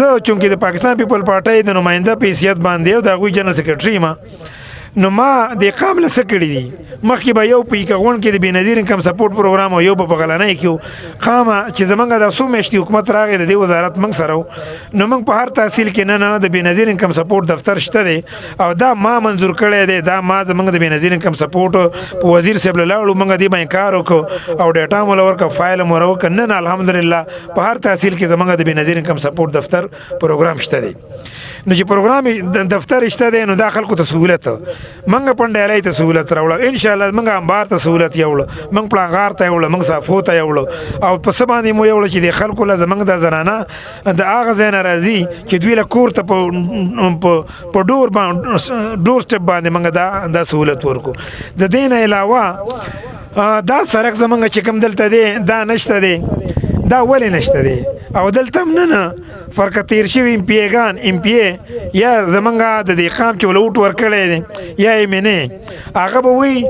زه چونکې د پاکستان پیپل پارټۍ د نماینده په حیثیت باندې او د هغوی جنرال سیکرټري یم نو ما د قام له څه کړي دي مخکې به یو په ایکغون کې د بېنظیر انکم سپورټ پروګرام او یو به په غلنۍ کې و قامه چې زمونږ د څو میاشتې حکومت راغی د دې وزارت موږ سره و نو موږ په هر تحصیل کې نه د بېنظیر انکم سپورټ دفتر شته دی او دا ما منظور کړی دی دا ما زمونږ د بېنظیر انکم سپورټ په وزیر صاحب له لاړو موږ دې باندې کار وکړو او ډیټا مو له ورکړه فایل مو راوکړه نن الحمدلله په هر تحصیل کې زمونږ د بېنظیر انکم سپورټ دفتر پروګرام شته دی نو چې پروګرام دفتر شته دی نو دا خلکو ته سهولت منګه پنډیالۍ ته سهولت راوړه ان شاء الله منګه انبار ته سهولت یوړه منګ پړانغار ته یوړه منګ صافو ته یوړه او په څه باندې مو یوړه چې د خلکو له زمونږ د زنانه د هغه ځای نه راځي چې دوی له کور ته په ډور سټپ باندې منګه دا سهولت ورکو د دې نه علاوه دا سړک زمونږ چې کوم دلته دی دا نشته دی دا ولې نشته دی او دلته هم نه فرق تیر شوي ام پی ایګان ام پی ای یا زمونږ د دې قام چې ول اوټ ورکړی دی یا یې منې هغه به وایي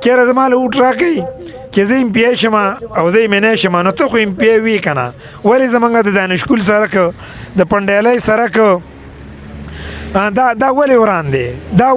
چېرې زما له اوټ راکوي چې زه ام پی ای شم او زه یې منې شم نو ته خو ام پی ای وي که نه ولې زمونږ د دانشګل سړک د پنډیالۍ سړک دا ولې وران دی دا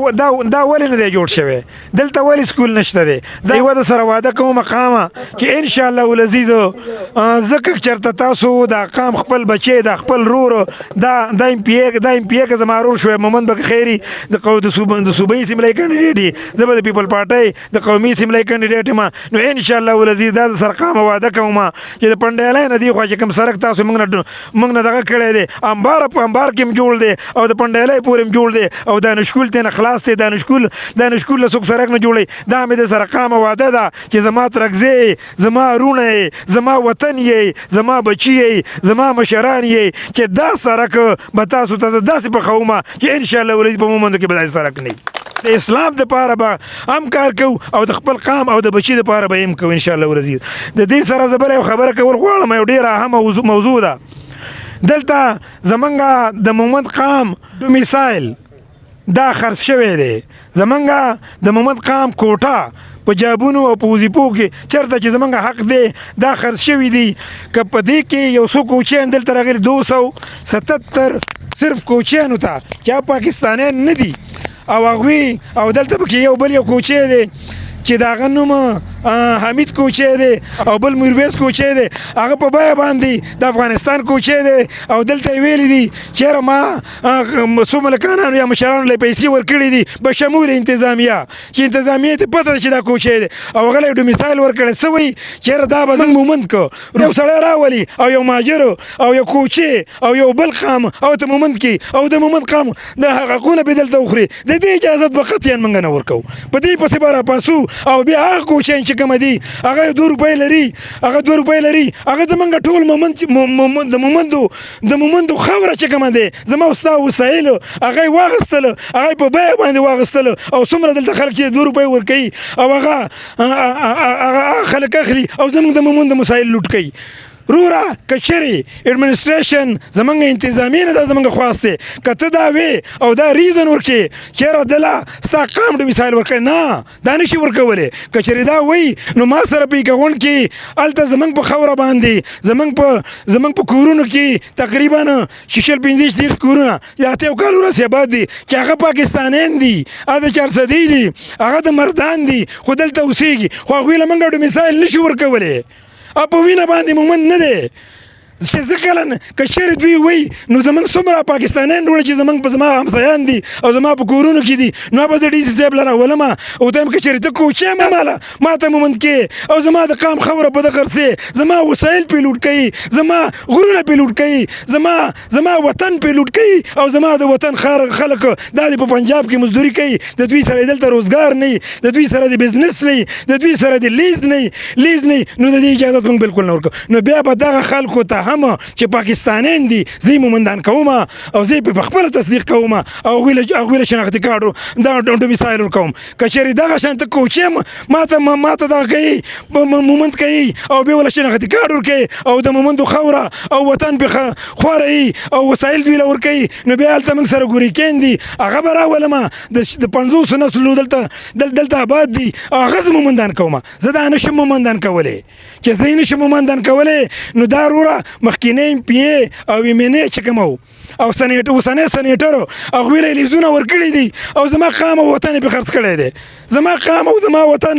ولې نه دی جوړ شوی دلته ولې سکول نشته دی دا یوه د سره واده کوم قامه چې انشاءالله ولعزیز ځکه چېرته تاسو دا قام خپل بچی دا خپل رور دا ام پی ای که زما رور شوی محمد بک خیري د صوبایي اسمبلی کینډیډیټ زه به د پیپل پارټۍ د قومي اسمبلی کینډیډیټ یم نو انشاءالله ولعزیز دا د سره قامه واده کوم چې د پنډیالۍ نه دی خوا چې کوم سړک تاسو موږ نه دغه کړی دی انبار په انبار کې هم جوړ دی او د پنډیالۍ پورې هم جوړ دی او دانشګل ته نه خلاص دی دانشګل له څوک سړک نه جوړوي دا مې د سره قامه واده ده چې زما ترکزی زما رونه یې زما وطن یې زما بچي یې زما مشران یې چې دا سړک به تاسو ته زه داسې پخوم چې انشاءالله ولید په مومندو کې به داسې سړک نه د اسلام دپاره به هم کار کوو او د خپل قام او د بچي دپاره به هم کوو انشاءالله ولزیز د دې سره زه بله یو خبره کول غواړم یو ډېره اهمه موضوع ده دلته زمونږ د محمد قام ډومیسایل دا خرڅ شوی دی زمونږ د محمد قام کوټه په جابونو او په وظیفو کې چېرته چې زمونږ حق دی دا خرڅ شوي دي که په دې کې یو څو کوچیان دلته راغلي 277 صرف کوچیانو ته چې پاکستانیان نه دي او هغوی او دلته پکې یو بل یو کوچی دی چې د هغه نوم حمید کوچی دی او بل میرویس کوچی دی هغه په بیه باندې د افغانستان کوچی دی او دلته یې ویلي دي چېرې ما څو ملکانانو یا مشرانو له پیسې ورکړي دي بشمول انتظامیه چې انتظامیې ته پته ده چې دا کوچی دی او هغه له ډومیسایل ورکړی څه وایي چېرې دا به زموږ مومند کړو یو سړی راولي او یو مهاجر او یو کوچی او یو بل قام او ته مومند کې او د مومند قام د حقونه به دلته وخوري د دې اجازت به قطعا موږ نه ورکوو په دې پسې به راپاسو او بیا هغه کوچیان چې کومه دي هغه 2 روپۍ لري هغه زمونږ ټول د مومندو خاوره چې کومه دی زما او ستا وسایل هغه یې واخیستله هغه یې په بیه باندې واخیستله او څومره دلته خلک چې 2 روپۍ ورکوي او هغه خلک اخلي او زمونږ د مومندو مسایل لوټ کوي رورا کچری ایڈمنسټریشن زمونږ انتظامیه نه دا زمونږ خواست دی که ته دا وې او دا ریزن ورکې چېرې دله ستا قام ډومیسایل ورکوي نه دا نشي ورکولی که چېرې دا وایي نو ما سره په ایکغون کې هلته زمونږ په خاوره باندې زمونږ په کورونو کې تقریبا 45 کورونه یا 8 کال وروسته آباد دي چې هغه پاکستانیان دي هغه د چارسدي دي هغه د مردان دي خو دلته اوسېږي خو هغوی له موږ ډومیسایل نشي ورکولی او په وینه باندې مومند نه دی چې زه کله که چېرې دوی وایي نو زمونږ څومره پاکستانیان وروڼه چې زمونږ په زما همسایان دي او زما په کورونو کې دي نو به زه ډي سي صاحب له راولم او ته یم که چېرې ته کوچی ماله ما ته مومند کې او زما د قام خبره په دغه څه زما وسایل پې لوټ کوي زما غرونه پې لوټ کوي زما وطن پې لوټ کوي او زما د وطن خلک دا دې په پنجاب کې مزدوري کوي د دوی سره دلته روزګار نه د دوی سره د بزنس نه د دوی سره د لیز نه نو د دې اجازت موږ بالکل نه ورکوو نو بیا به دغه خلکو ته هم چې پاکستانیان دي زه یې مومندان کوم او زه یې په خپله تصدیق کوم او هغوی له شناختي کارډ دا ډومیسایل ورکوم که چېرې دغه شانته کوچی ما ته دغه کوي مومند کوي او بیا له شناختي کارډ ورکوي او د مومندو خاوره او وطن پې خواره او وسایل دوی له ورکوي نو بیا هلته موږ سره ګوریکین دي هغه به راولم د 50 نسلو دلته آباد دي هغه زه مومندان کوم زه دا نشم مومندان کولی چې زه یې نشم مومندان کولی نو دا وروره مخکینی ام پی ای او ایم این ای چې کوم او اوسنی سنیټرو هغوی له لیزونه ورکړي دي او زما قام او وطن یې پې خرڅ کړی دی. زما قام او زما وطن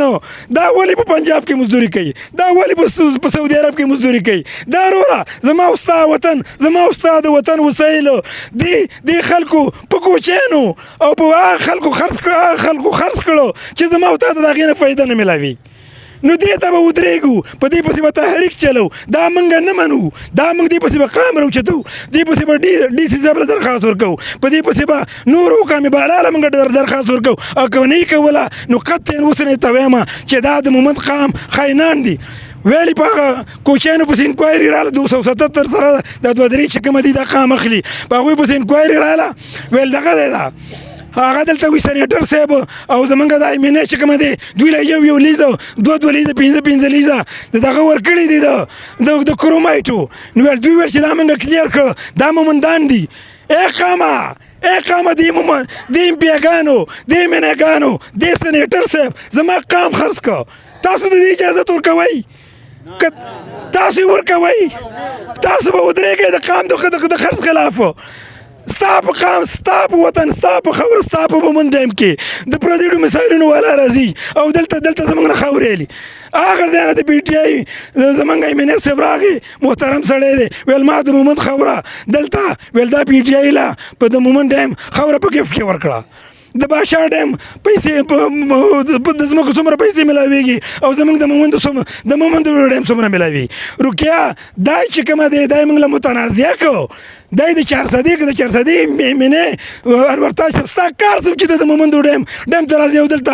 دا ولې په پنجاب کې مزدوري کوي، دا ولې په سعودي عرب کې مزدوري کوي؟ دا وروره زما او ستا وطن، زما او ستا د وطن وسایلو دې خلکو په کوچیانو او په هغه خلکو خرڅ کړو چې زما او تا ته د هغې نه فایده نه میلاوي. نو دې ته به ودرېږو، په دې پسې به تحریک چلو. دا موږ نه منو، دا موږ دې پسې به قام راوچتو، دې پسې به ډي سي صاحب له درخواست ورکوو، په دې پسې به نورو حکامې بالا له موږ درخواست ورکوو. او که نه یې کوله نو قطعا اوس نه ته وایم چې دا د مومند قام خاینان دي. ویلې په هغه کوچیانو پسې انکوایري راغله 277 سره د 2-3 چې کومه دي دا قام اخلي، په هغوی پسې انکوایري راغله. ویل دغه دی دا هغه دلته وي سنیټر صاحب او زمونږ د ایمنې چې کومه دی دوی له یو لیزه 2 لیزه 5 لیزه د دغه ورکړي دي د کرومایټو. نو ویل دوی ویل چې دا موږ کلیر کړه، دا مومندان دي. قامه دې امپیاګانو، دې مناګانو، دې سنیټر صاحب زما قام خرڅ کړه. تاسو د دې اجازت ورکوئ؟ تاسو ورکوئ؟ تاسو به ودرېږئ د قام د خرڅ خلاف؟ ستا په قام، ستا په وطن، ستا په خاوره، ستا په مومند ډیم کې د پردیو مثالونو والا راځي او دلته زموږ نه خاورې علي. هغه ځای نه د پي ټي آی زموږ ایمنې صاحب راغی، محترم سړی دی، ویل ما د مومند خاوره دلته ویل دا پي ټي آی له په د مومند ډیم خاوره په ګفټ کې ورکړه. د بادشاه ډیم پیسې د ځمکو څومره پیسې میلاویږي او زموږ د مومند ډیم څومره میلاوي. روکیا دا چې کومه دی دا یې موږ له متنازعه کړو، دا یې د 400 مینې انور تاج صاحب ستا کار څه چې د مومند ډیم ته راځي او دلته